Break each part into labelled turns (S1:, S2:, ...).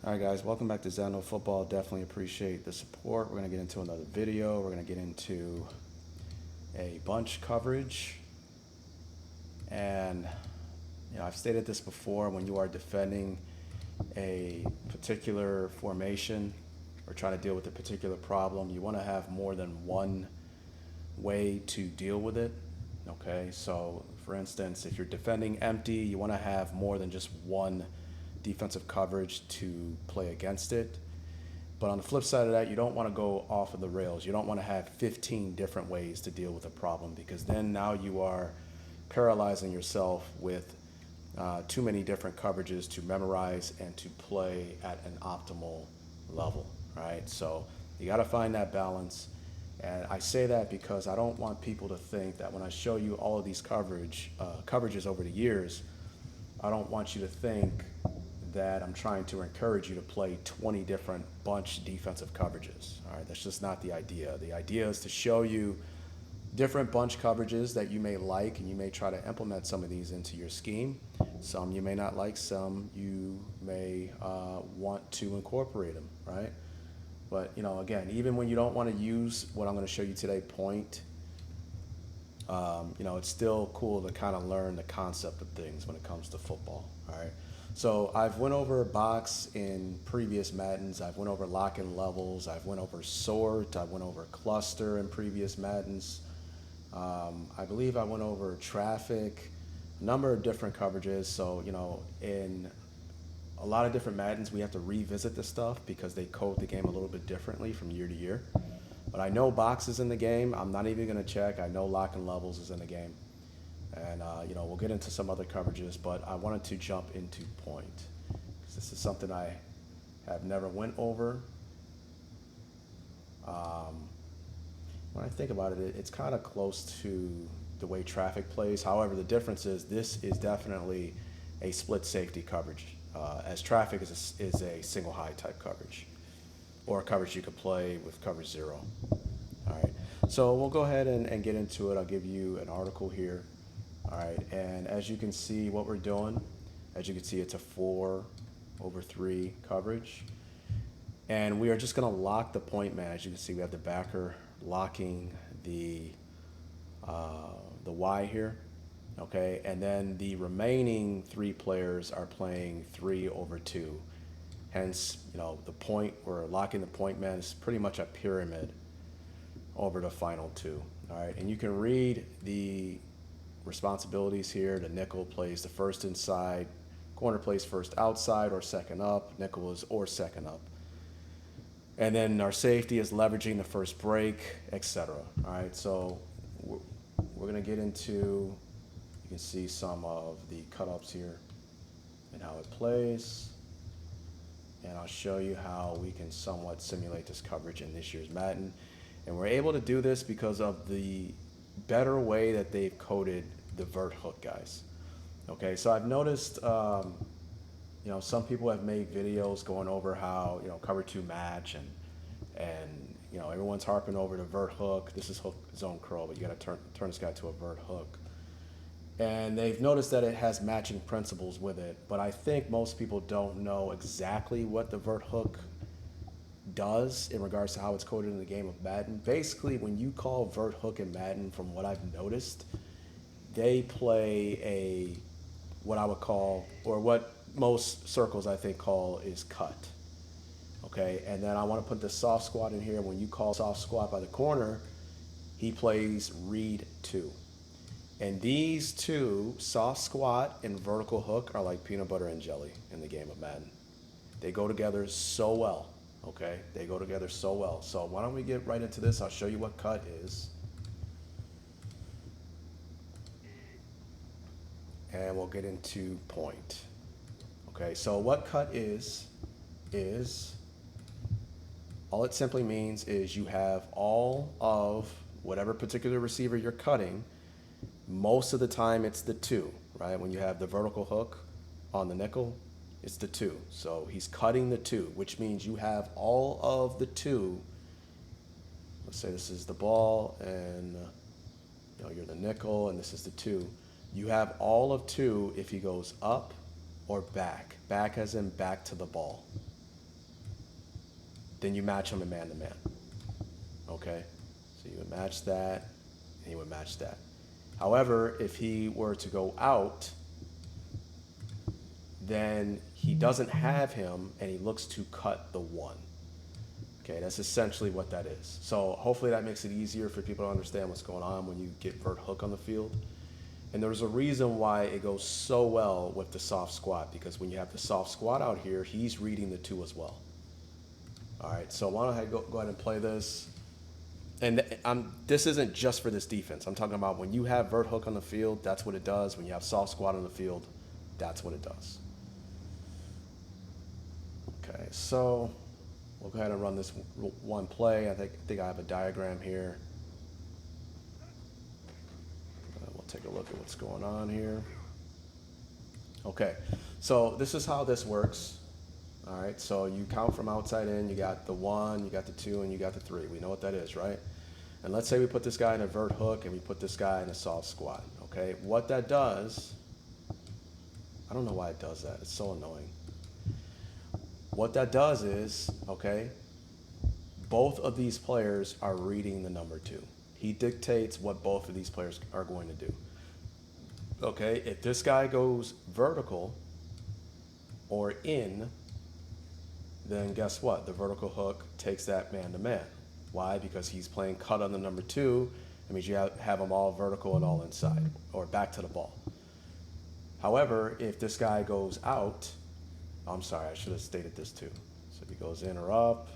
S1: All right, guys, welcome back to Zeno Football. Definitely appreciate the support. We're going to get into another video. We're going to get into a bunch coverage. And, I've stated this before, when you are defending a particular formation or trying to deal with a particular problem, you want to have more than one way to deal with it. Okay, so for instance, if you're defending empty, you want to have more than just one defensive coverage to play against it. But on the flip side of that, you don't want to go off of the rails. You don't want to have 15 different ways to deal with a problem, because then now you are paralyzing yourself with too many different coverages to memorize and to play at an optimal level, right? So you got to find that balance. And I say that because I don't want people to think that when I show you all of these coverages over the years, I don't want you to think that I'm trying to encourage you to play 20 different bunch defensive coverages. All right, that's just not the idea. The idea is to show you different bunch coverages that you may like, and you may try to implement some of these into your scheme. Some you may not like, some you may want to incorporate them, right? But, again, even when you don't want to use what I'm going to show you today, point, it's still cool to kind of learn the concept of things when it comes to football, all right? So I've went over box in previous Maddens. I've went over lock-in levels. I've went over sort. I went over cluster in previous Maddens. I believe I went over traffic, a number of different coverages. So, in a lot of different Maddens, we have to revisit this stuff because they code the game a little bit differently from year to year. But I know box is in the game. I'm not even going to check. I know lock-in levels is in the game. And, we'll get into some other coverages, but I wanted to jump into point because this is something I have never went over. When I think about it, it's kind of close to the way traffic plays. However, the difference is this is definitely a split safety coverage, as traffic is a single high type coverage, or a coverage you could play with coverage 0. All right, so we'll go ahead and get into it. I'll give you an article here. All right, and as you can see what we're doing, as you can see, it's a 4/3 coverage. And we are just gonna lock the point man. As you can see, we have the backer locking the Y here, okay? And then the remaining 3 players are playing 3/2. Hence, the point, we're locking the point man is pretty much a pyramid over the final 2, all right? And you can read the responsibilities here. The nickel plays the first inside, corner plays first outside or second up, nickel is or second up. And then our safety is leveraging the first break, etc. All right, so we're gonna get into, you can see some of the cut-ups here and how it plays. And I'll show you how we can somewhat simulate this coverage in this year's Madden. And we're able to do this because of the better way that they've coded the Vert hook, guys. Okay, so I've noticed, some people have made videos going over how, cover 2 match, and everyone's harping over the Vert hook. This is hook zone curl, but you got to turn this guy to a Vert hook. And they've noticed that it has matching principles with it, but I think most people don't know exactly what the Vert hook does in regards to how it's coded in the game of Madden. Basically, when you call Vert hook in Madden, from what I've noticed, they play what I would call, or what most circles I think call, is cut. Okay, and then I want to put the soft squat in here. When you call soft squat by the corner, he plays read 2. And these 2, soft squat and vertical hook, are like peanut butter and jelly in the game of Madden. They go together so well. Okay, they go together so well. So why don't we get right into this? I'll show you what cut is. And we'll get into point. Okay, so what cut is all it simply means is you have all of whatever particular receiver you're cutting. Most of the time it's the 2, right? When you have the vertical hook on the nickel, it's the 2. So he's cutting the 2, which means you have all of the 2. Let's say this is the ball, and you're the nickel, and this is the 2. You have all of 2 if he goes up or back. Back as in back to the ball. then you match him in man-to-man. Okay? So you would match that, and he would match that. However, if he were to go out, then he doesn't have him, and he looks to cut the 1. Okay, that's essentially what that is. So hopefully that makes it easier for people to understand what's going on when you get vert hook on the field. And there's a reason why it goes so well with the soft squat, because when you have the soft squat out here, he's reading the 2 as well. All right, so why don't I go ahead and play this. And this isn't just for this defense. I'm talking about when you have vert hook on the field, that's what it does. When you have soft squat on the field, that's what it does. Okay, so we'll go ahead and run this one play. I think I have a diagram here. We'll take a look at what's going on here. Okay, so this is how this works. All right, so you count from outside in. You got the 1, you got the 2, and you got the 3. We know what that is, right? And let's say we put this guy in a vert hook and we put this guy in a soft squat. Okay, what that does, I don't know why it does that. It's so annoying. What that does is, okay, both of these players are reading the number 2. He dictates what both of these players are going to do. Okay, if this guy goes vertical or in, then guess what? The vertical hook takes that man-to-man. Why? Because he's playing cut on the number 2. That means you have them all vertical and all inside, or back to the ball. However, if this guy goes out, I'm sorry, I should have stated this too. So if he goes in or up.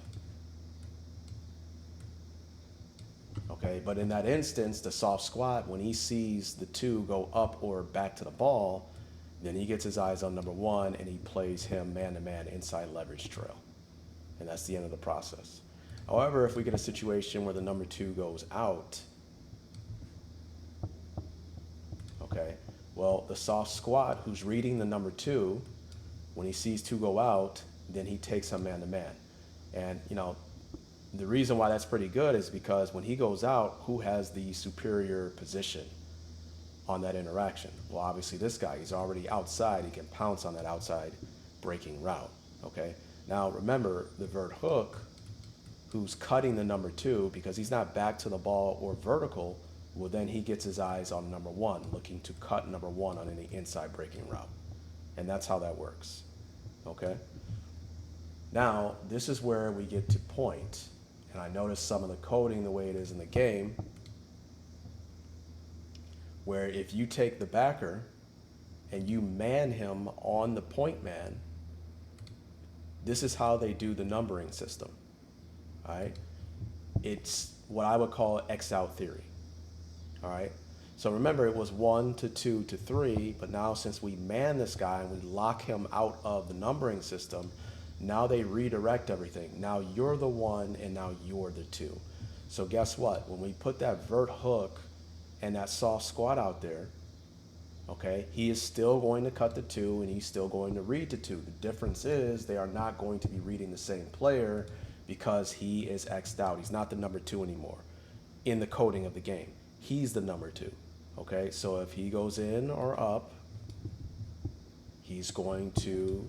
S1: Okay, but in that instance, the soft squat, when he sees the 2 go up or back to the ball, then he gets his eyes on number 1 and he plays him man-to-man inside leverage trail. And that's the end of the process. However, if we get a situation where the number 2 goes out, okay, well, the soft squat who's reading the number 2, when he sees 2 go out, then he takes him man-to-man. And, you know, the reason why that's pretty good is because when he goes out, who has the superior position on that interaction? Well, obviously this guy, he's already outside. He can pounce on that outside breaking route, okay? Now, remember, the vert hook, who's cutting the number 2, because he's not back to the ball or vertical, well, then he gets his eyes on number 1, looking to cut number 1 on any inside breaking route. And that's how that works, okay? Now, this is where we get to point, and I noticed some of the coding the way it is in the game, where if you take the backer and you man him on the point man, this is how they do the numbering system, all right? It's what I would call X out theory, all right? So remember, it was 1 to 2 to 3, but now since we man this guy and we lock him out of the numbering system, now they redirect everything. Now you're the 1 and now you're the 2. So guess what? When we put that vert hook and that soft squat out there, okay, he is still going to cut the 2 and he's still going to read the 2. The difference is they are not going to be reading the same player because he is X'd out. He's not the number 2 anymore in the coding of the game. He's the number 2, okay? So if he goes in or up, he's going to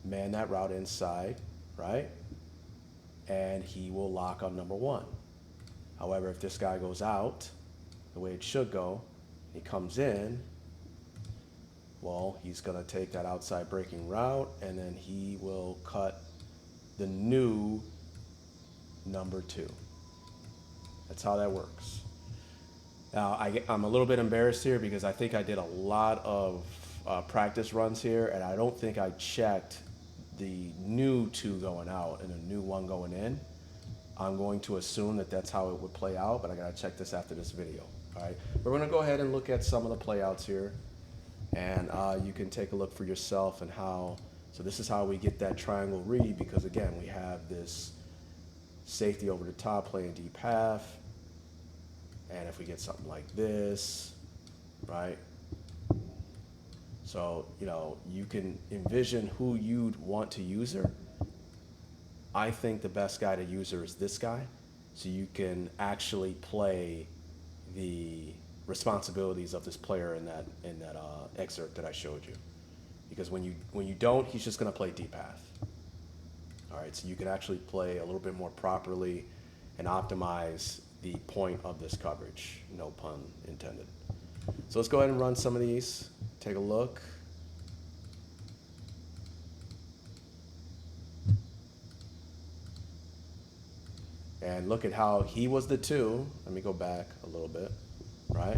S1: man that route inside, right? And he will lock on number 1. However, if this guy goes out, the way it should go, he comes in, well, he's gonna take that outside breaking route and then he will cut the new number 2. That's how that works. Now, I'm a little bit embarrassed here because I think I did a lot of practice runs here and I don't think I checked the new 2 going out and a new 1 going in. I'm going to assume that that's how it would play out, but I gotta check this after this video, all right? We're gonna go ahead and look at some of the playouts here and you can take a look for yourself and how, so this is how we get that triangle read because again, we have this safety over the top playing deep half, and if we get something like this, right? So, you know, you can envision who you'd want to use her. I think the best guy to use her is this guy, so you can actually play the responsibilities of this player in that excerpt that I showed you. Because when you don't, he's just gonna play deep half. All right, so you can actually play a little bit more properly and optimize the point of this coverage, no pun intended. So let's go ahead and run some of these, take a look. And look at how he was the 2. Let me go back a little bit, right?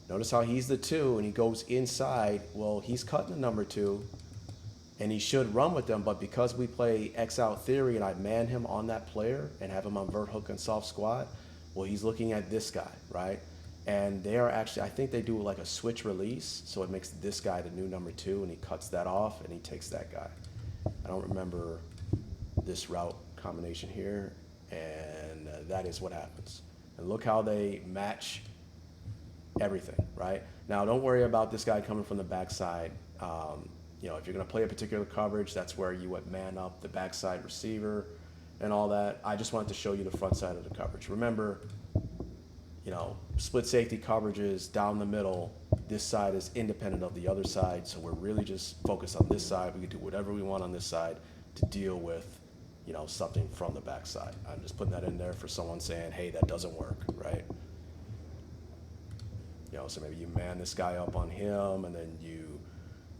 S1: Notice how he's the 2 and he goes inside. Well, he's cutting the number 2 and he should run with them, but because we play X out theory and I man him on that player and have him on vert hook and soft squat, well, he's looking at this guy, right? And they are actually, I think they do like a switch release, so it makes this guy the new number 2 and he cuts that off and he takes that guy. I don't remember this route combination here, and that is what happens. And look how they match everything, right? Now, don't worry about this guy coming from the backside. You know, if you're going to play a particular coverage, that's where you would man up the backside receiver and all that. I just wanted to show you the front side of the coverage. Remember, you know, split safety coverages down the middle, this side is independent of the other side, so we're really just focused on this side. We can do whatever we want on this side to deal with, you know, something from the backside. I'm just putting that in there for someone saying, hey, that doesn't work, right? You know, so maybe you man this guy up on him, and then you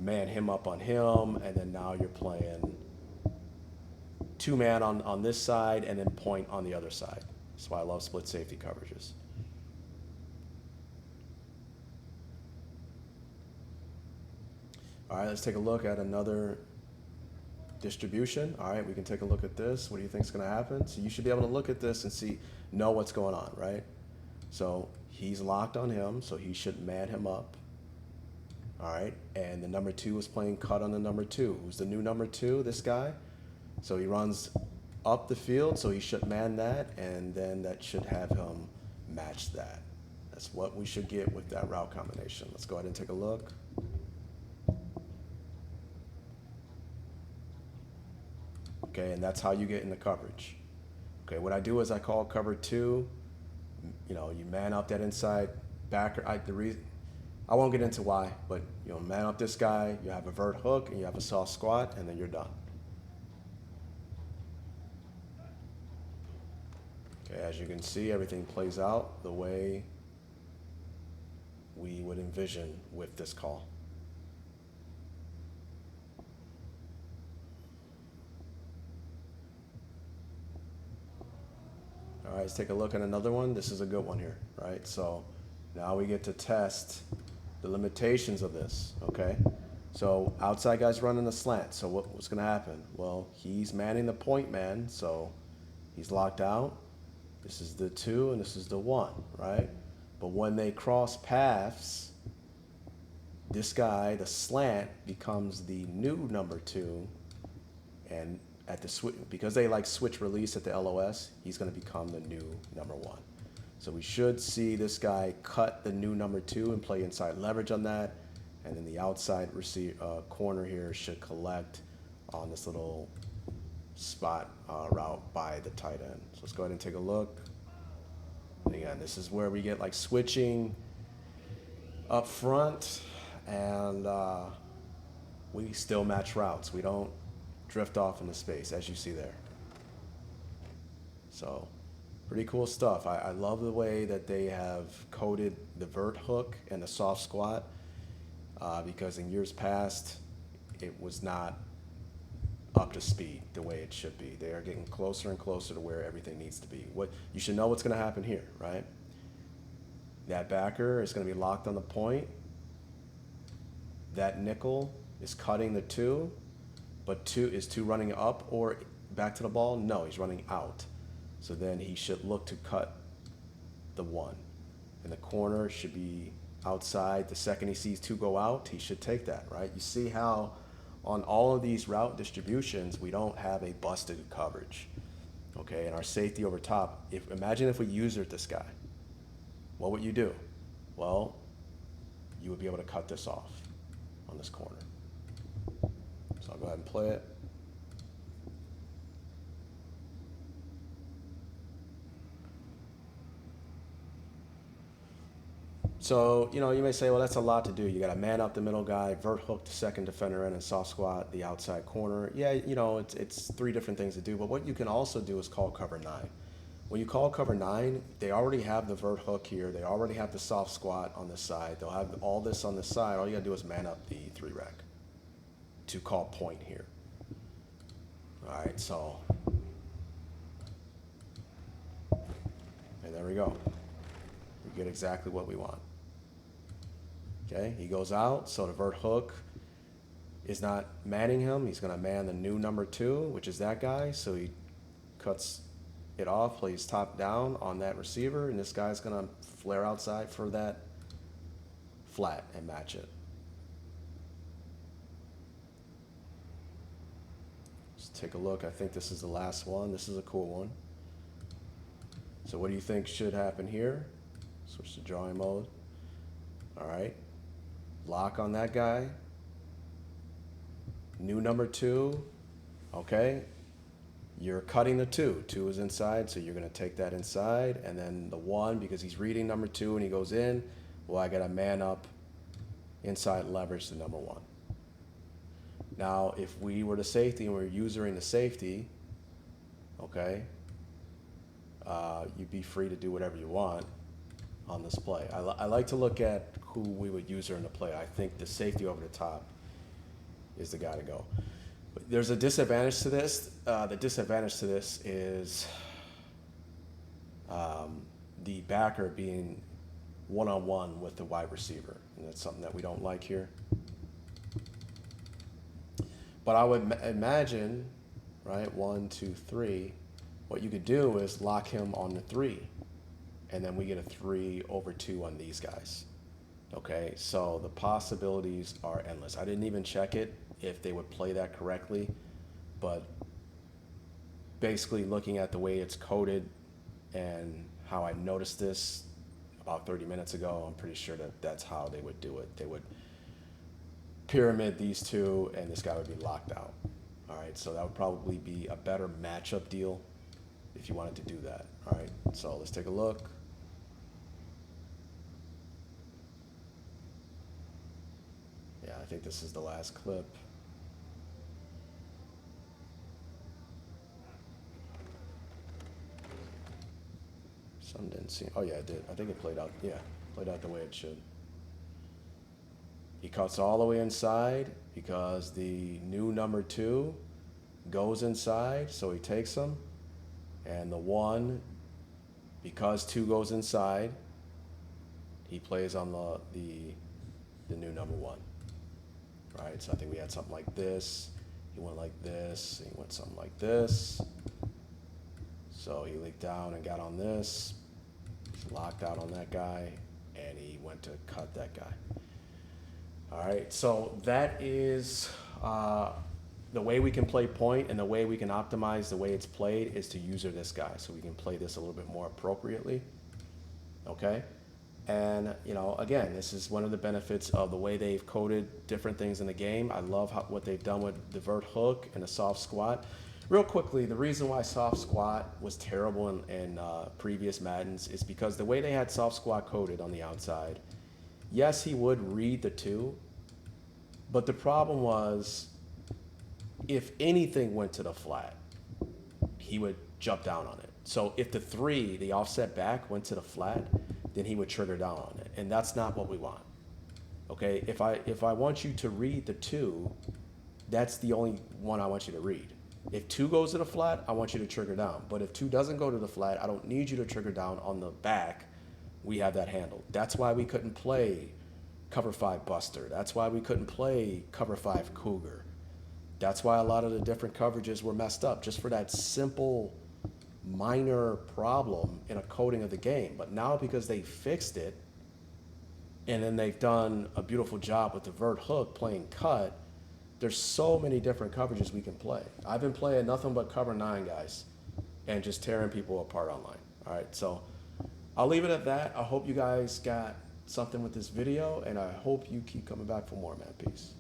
S1: man him up on him, and then now you're playing 2-man on this side and then point on the other side. That's why I love split safety coverages. All right, let's take a look at another distribution. All right, we can take a look at this. What do you think is going to happen? So you should be able to look at this and know what's going on, right? So he's locked on him, so he should man him up. All right, and the number 2 is playing cut on the number 2. Who's the new number 2? This guy. So he runs up the field, so he should man that, and then that should have him match that. That's what we should get with that route combination. Let's go ahead and take a look. Okay, and that's how you get in the coverage. Okay, what I do is I call cover 2. You know, you man up that inside backer. I won't get into why, but you know, man up this guy, you have a vert hook, and you have a soft squat, and then you're done. Okay, as you can see, everything plays out the way we would envision with this call. All right, let's take a look at another one. This is a good one here, right? So now we get to test the limitations of this, okay? So outside guy's running a slant, so what's gonna happen? Well, he's manning the point man, so he's locked out. This is the 2 and this is the 1, right? But when they cross paths, this guy, the slant, becomes the new number 2, and at the switch, because they like switch release at the LOS, he's gonna become the new number 1. So we should see this guy cut the new number 2 and play inside leverage on that. And then the outside corner here should collect on this little spot route by the tight end. So let's go ahead and take a look. And again, this is where we get like switching up front, and we still match routes. We don't drift off into space, as you see there. So pretty cool stuff. I love the way that they have coded the vert hook and the soft squat, because in years past, it was not up to speed the way it should be. They are getting closer and closer to where everything needs to be. What you should know what's going to happen here, right? That backer is going to be locked on the point. That nickel is cutting the 2, but is 2 running up or back to the ball? No, he's running out. So then he should look to cut the 1. And the corner should be outside. The second he sees 2 go out, he should take that, right? You see how on all of these route distributions, we don't have a busted coverage, okay? And our safety over top, imagine if we usered this guy. What would you do? Well, you would be able to cut this off on this corner. So I'll go ahead and play it. So, you know, you may say, well, that's a lot to do. You got to man up the middle guy, vert hook the second defender in, and soft squat the outside corner. Yeah, you know, it's three different things to do. But what you can also do is call cover 9. When you call cover 9, they already have the vert hook here. They already have the soft squat on this side. They'll have all this on this side. All you got to do is man up the 3 rec to call point here. All right, so, and there we go. We get exactly what we want. Okay, he goes out, so the vert hook is not manning him. He's going to man the new number 2, which is that guy. So he cuts it off, plays top down on that receiver, and this guy's going to flare outside for that flat and match it. Let's take a look. I think this is the last one. This is a cool one. So what do you think should happen here? Switch to drawing mode. All right. Lock on that guy. New number 2. Okay. You're cutting the 2. 2 is inside, so you're going to take that inside. And then the 1, because he's reading number 2 and he goes in, well, I got to man up inside leverage the number 1. Now, if we were the safety and we were using the safety, okay, you'd be free to do whatever you want on this play. I like to look at who we would use in the play. I think the safety over the top is the guy to go. But there's a disadvantage to this. The disadvantage to this is the backer being one-on-one with the wide receiver. And that's something that we don't like here. But I would imagine, right, 1, 2, 3, what you could do is lock him on the 3. And then we get a 3 over 2 on these guys. Okay, so the possibilities are endless. I didn't even check it if they would play that correctly, but basically looking at the way it's coded and how I noticed this about 30 minutes ago, I'm pretty sure that that's how they would do it. They would pyramid these 2 and this guy would be locked out. All right, so that would probably be a better matchup deal if you wanted to do that. All right, so let's take a look. Yeah, I think this is the last clip. Some didn't seem, oh yeah, it did. I think it played out, yeah, played out the way it should. He cuts all the way inside because the new number 2 goes inside, so he takes him. And the 1, because 2 goes inside, he plays on the new number 1. Right, so I think we had something like this. He went like this, he went something like this. So he leaked down and got on this, locked out on that guy, and he went to cut that guy. All right, so that is the way we can play point, and the way we can optimize the way it's played is to user this guy, so we can play this a little bit more appropriately, okay? And, you know, again, this is one of the benefits of the way they've coded different things in the game. I love what they've done with the vert hook and the soft squat. Real quickly, the reason why soft squat was terrible in previous Maddens is because the way they had soft squat coded on the outside, yes, he would read the 2, but the problem was if anything went to the flat, he would jump down on it. So if the 3, the offset back, went to the flat, then he would trigger down on it, and that's not what we want. Okay, if I want you to read the 2, that's the only one I want you to read. If 2 goes to the flat, I want you to trigger down. But if 2 doesn't go to the flat, I don't need you to trigger down on the back. We have that handled. That's why we couldn't play cover 5 Buster. That's why we couldn't play cover 5 Cougar. That's why a lot of the different coverages were messed up, just for that simple minor problem in a coding of the game. But now, because they fixed it, and then they've done a beautiful job with the vert hook playing cut, there's so many different coverages we can play. I've been playing nothing but cover 9, guys, and just tearing people apart online. All right, so I'll leave it at that. I hope you guys got something with this video, and I hope you keep coming back for more, man. Peace.